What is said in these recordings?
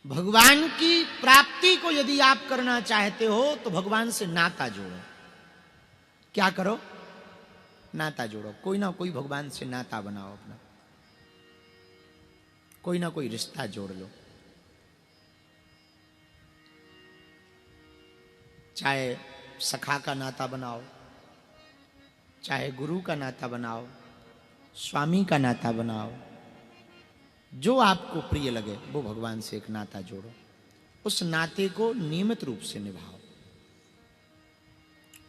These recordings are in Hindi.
भगवान की प्राप्ति को यदि आप करना चाहते हो तो भगवान से नाता जोड़ो। क्या करो? नाता जोड़ो। कोई ना कोई भगवान से नाता बनाओ अपना, कोई ना कोई रिश्ता जोड़ लो। चाहे सखा का नाता बनाओ, चाहे गुरु का नाता बनाओ, स्वामी का नाता बनाओ, जो आपको प्रिय लगे वो भगवान से एक नाता जोड़ो। उस नाते को नियमित रूप से निभाओ।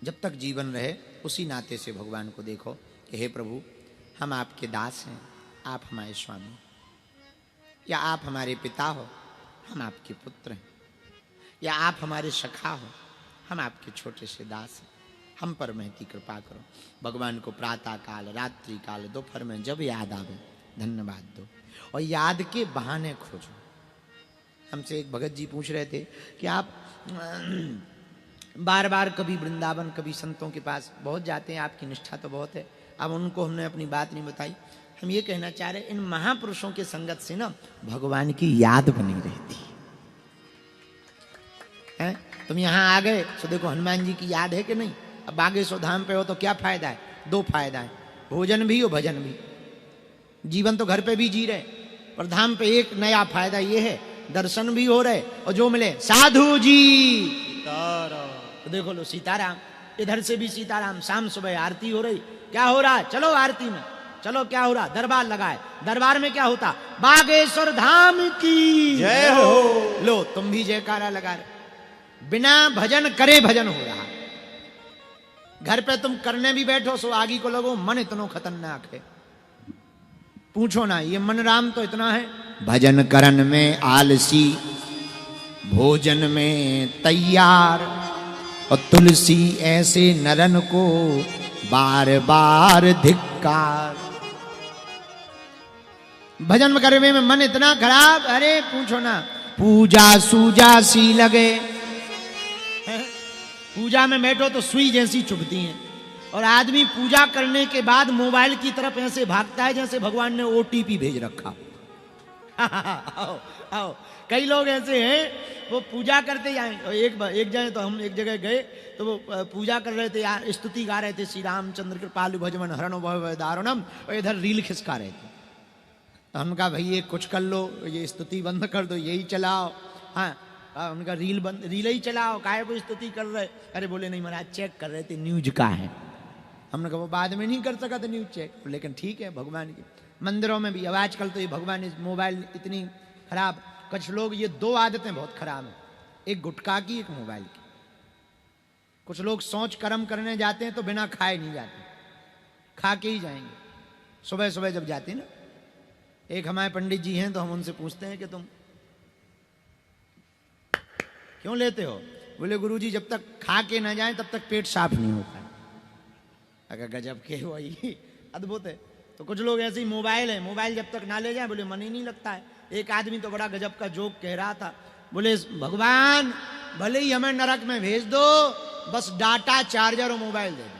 जब तक जीवन रहे उसी नाते से भगवान को देखो कि हे प्रभु, हम आपके दास हैं, आप हमारे स्वामी, या आप हमारे पिता हो, हम आपके पुत्र हैं, या आप हमारे सखा हो, हम आपके छोटे से दास हैं, हम पर महती कृपा करो। भगवान को प्रातः काल, रात्रि काल, दोपहर में जब याद आवे धन्यवाद दो, और याद के बहाने खोजो। हमसे एक भगत जी पूछ रहे थे कि आप बार बार कभी वृंदावन कभी संतों के पास बहुत जाते हैं, आपकी निष्ठा तो बहुत है। अब उनको हमने अपनी बात नहीं बताई। हम ये कहना चाह रहे, इन महापुरुषों के संगत से ना भगवान की याद बनी रहती है। तुम यहां आ गए तो देखो हनुमान जी की याद है कि नहीं? अब बागेश्वर धाम पे हो तो क्या फायदा है? दो फायदा है, भोजन भी और भजन भी। जीवन तो घर पे भी जी रहे, पर धाम पे एक नया फायदा ये है, दर्शन भी हो रहे और जो मिले साधु जी सीताराम। तो देखो लो सीताराम, इधर से भी सीताराम। शाम सुबह आरती हो रही, क्या हो रहा है? चलो आरती में चलो। क्या हो रहा? दरबार लगाए। दरबार में क्या होता? बागेश्वर धाम की जय हो। लो तुम भी जयकारा लगा रहे। बिना भजन करे भजन हो रहा। घर पे तुम करने भी बैठो सो आगे को लगो मन इतना खतरनाक है, पूछो ना। ये मन राम तो इतना है, भजन करन में आलसी, भोजन में तैयार, और तुलसी ऐसे नरन को बार बार धिक्कार। भजन करने में मन इतना खराब, अरे पूछो ना। पूजा सूजा सी लगे, पूजा में बैठो तो सुई जैसी चुभती हैं, और आदमी पूजा करने के बाद मोबाइल की तरफ ऐसे भागता है जैसे भगवान ने ओटीपी भेज रखा। आओ आओ, कई लोग ऐसे हैं, वो पूजा करते जाए। एक जगह तो हम एक जगह गए तो वो पूजा कर रहे थे यार, स्तुति गा रहे थे, श्री रामचंद्र कृपालु भजमन हरणो भव दारुणम, और इधर रील खिसका रहे थे। तो हम कहा भाई ये कुछ कर लो, ये स्तुति बंद कर दो, यही चलाओ। हाँ, उनका रील ही चलाओ, काहे को स्तुति कर रहे? अरे बोले नहीं महाराज, चेक कर रहे थे न्यूज का है। हमने कहा वो बाद में नहीं कर सका था न्यूज चेक, लेकिन ठीक है भगवान की। मंदिरों में भी अब आजकल तो ये भगवान इस मोबाइल इतनी खराब, कुछ लोग ये दो आदतें बहुत खराब हैं, एक गुटखा की, एक मोबाइल की। कुछ लोग सोच कर्म करने जाते हैं तो बिना खाए नहीं जाते, खा के ही जाएंगे। सुबह सुबह जब जाते हैं ना, एक हमारे पंडित जी हैं तो हम उनसे पूछते हैं कि तुम क्यों लेते हो? बोले गुरुजी जब तक खा के ना जाए तब तक पेट साफ नहीं होता। अगर गजब के वही अद्भुत है। तो कुछ लोग ऐसे ही मोबाइल है, मोबाइल जब तक ना ले जाए बोले मन ही नहीं लगता है। एक आदमी तो बड़ा गजब का जोक कह रहा था, बोले भगवान भले ही हमें नरक में भेज दो, बस डाटा, चार्जर और मोबाइल दे दो।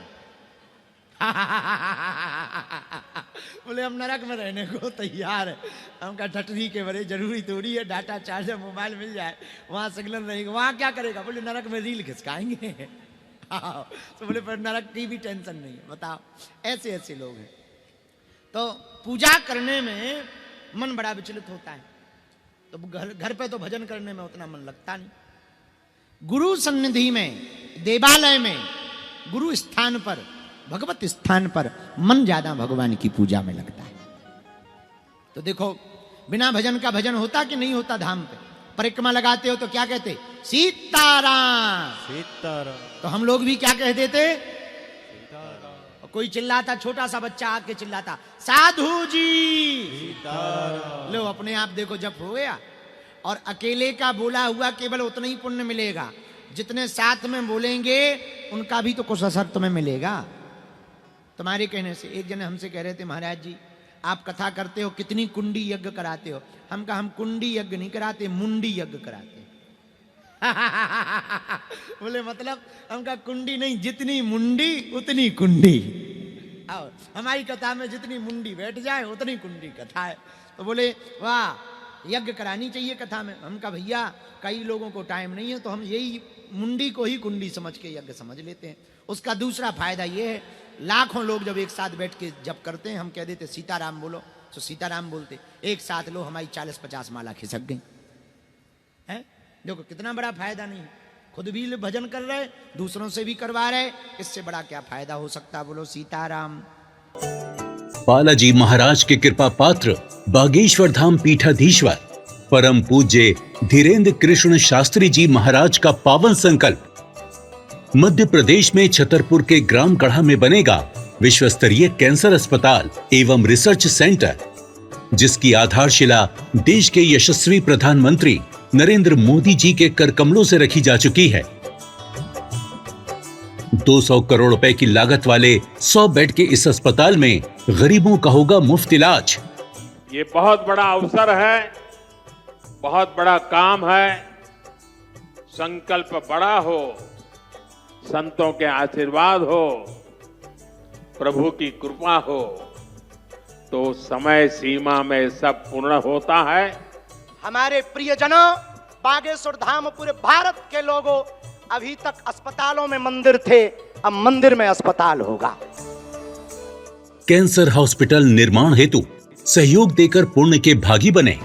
बोले हम नरक में रहने को तैयार है। हम कहा ठटरी के बड़े जरूरी थोड़ी है, डाटा चार्जर मोबाइल मिल जाए, वहां सिग्नल रहेगा, वहां क्या करेगा? बोले नरक में रील खिसकाएंगे। तो बोले पर नरक की भी टेंशन नहीं है। बताओ, ऐसे ऐसे लोग हैं। तो पूजा करने में मन बड़ा विचलित होता है, तो घर पे तो भजन करने में उतना मन लगता नहीं। गुरु सन्निधि में, देवालय में, गुरु स्थान पर, भगवत स्थान पर मन ज्यादा भगवान की पूजा में लगता है। तो देखो बिना भजन का भजन होता कि नहीं होता? धाम पे परिक्रमा लगाते हो तो क्या कहते? सीताराम सीताराम। तो हम लोग भी क्या कह देते? सीताराम। कोई चिल्लाता, छोटा सा बच्चा आके चिल्लाता साधु जी सीताराम। लो अपने आप देखो जप हो गया। और अकेले का बोला हुआ केवल उतना ही पुण्य मिलेगा, जितने साथ में बोलेंगे उनका भी तो कुछ असर तुम्हें मिलेगा तुम्हारे कहने से। एक जने हमसे कह रहे थे महाराज जी आप कथा करते हो, कितनी कुंडी यज्ञ कराते हो? हम कहा हम कुंडी यज्ञ नहीं कराते, मुंडी यज्ञ कराते। बोले मतलब? हम कहा कुंडी नहीं, जितनी मुंडी उतनी कुंडी। आओ हमारी कथा में जितनी मुंडी बैठ जाए उतनी कुंडी कथा है। तो बोले वाह, यज्ञ करानी चाहिए कथा में। हम कहा भैया कई लोगों को टाइम नहीं है, तो हम यही मुंडी को ही कुंडी समझ के यज्ञ समझ लेते हैं। उसका दूसरा फायदा ये है, लाखों लोग जब एक साथ बैठ के जप करते हैं, हम कह देते सीताराम बोलो तो सीताराम बोलते, एक साथ लो हमारी 40-50 माला खिसक गई है। देखो कितना बड़ा फायदा नहीं है, खुद भी भजन कर रहे, दूसरों से भी करवा रहे, इससे बड़ा क्या फायदा हो सकता। बोलो सीताराम। बालाजी महाराज के कृपा पात्र बागेश्वर धाम पीठाधीश्वर परम पूज्य धीरेन्द्र कृष्ण शास्त्री जी महाराज का पावन संकल्प। मध्य प्रदेश में छतरपुर के ग्राम गढ़ा में बनेगा विश्व स्तरीय कैंसर अस्पताल एवं रिसर्च सेंटर, जिसकी आधारशिला देश के यशस्वी प्रधानमंत्री नरेंद्र मोदी जी के कर कमलों से रखी जा चुकी है। 200 करोड़ रुपए की लागत वाले 100 बेड के इस अस्पताल में गरीबों का होगा मुफ्त इलाज। ये बहुत बड़ा अवसर है, बहुत बड़ा काम है। संकल्प बड़ा हो, संतों के आशीर्वाद हो, प्रभु की कृपा हो, तो समय सीमा में सब पूर्ण होता है। हमारे प्रियजनों, बागेश्वर धाम पूरे भारत के लोगों, अभी तक अस्पतालों में मंदिर थे, अब मंदिर में अस्पताल होगा। कैंसर हॉस्पिटल निर्माण हेतु सहयोग देकर पुण्य के भागी बने।